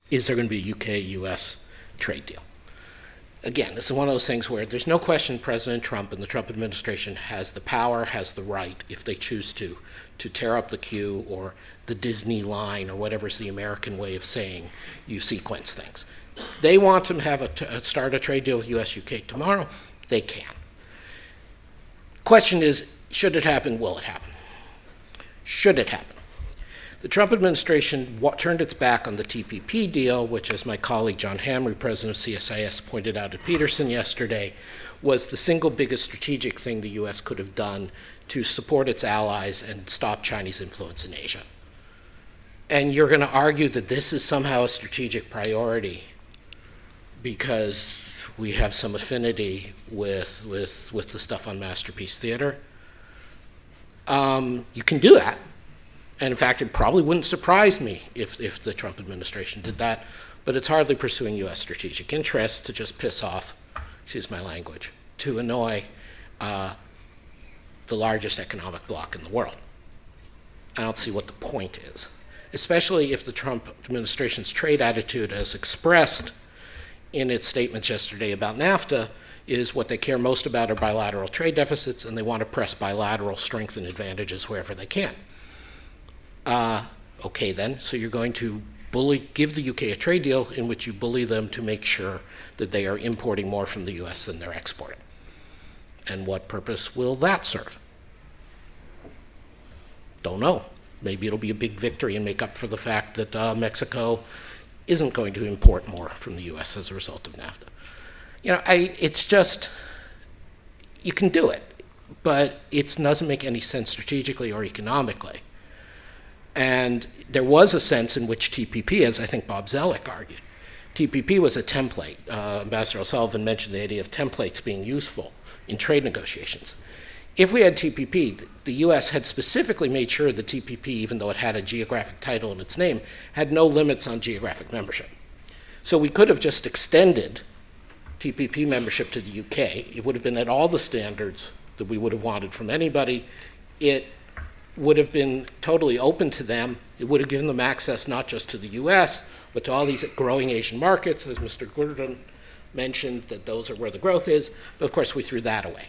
is there going to be a UK-US trade deal? Again, this is one of those things where there's no question President Trump and the Trump administration has the power, has the right, if they choose to tear up the queue or the Disney line or whatever's the American way of saying you sequence things. They want to have start a trade deal with US-UK tomorrow, they can. Question is, should it happen, will it happen? Should it happen? The Trump administration turned its back on the TPP deal, which, as my colleague John Hamre, president of CSIS, pointed out at Peterson yesterday, was the single biggest strategic thing the US could have done to support its allies and stop Chinese influence in Asia. And you're going to argue that this is somehow a strategic priority because we have some affinity with the stuff on Masterpiece Theater. You can do that. And in fact, it probably wouldn't surprise me if the Trump administration did that, but it's hardly pursuing US strategic interests to just piss off, excuse my language, to annoy the largest economic bloc in the world. I don't see what the point is, especially if the Trump administration's trade attitude, as expressed in its statements yesterday about NAFTA, is what they care most about are bilateral trade deficits, and they want to press bilateral strength and advantages wherever they can. Okay then, so you're going to give the UK a trade deal in which you bully them to make sure that they are importing more from the US than they're exporting. And what purpose will that serve? Don't know. Maybe it'll be a big victory and make up for the fact that Mexico isn't going to import more from the US as a result of NAFTA. You know, it's just, you can do it, but it doesn't make any sense strategically or economically. And there was a sense in which TPP, as I think Bob Zellick argued, TPP was a template. Ambassador O'Sullivan mentioned the idea of templates being useful in trade negotiations. If we had TPP, the US had specifically made sure that TPP, even though it had a geographic title in its name, had no limits on geographic membership. So we could have just extended TPP membership to the UK. It would have been at all the standards that we would have wanted from anybody. It would have been totally open to them. It would have given them access not just to the US, but to all these growing Asian markets, as Mr. Gurdon mentioned, that those are where the growth is. But of course, we threw that away.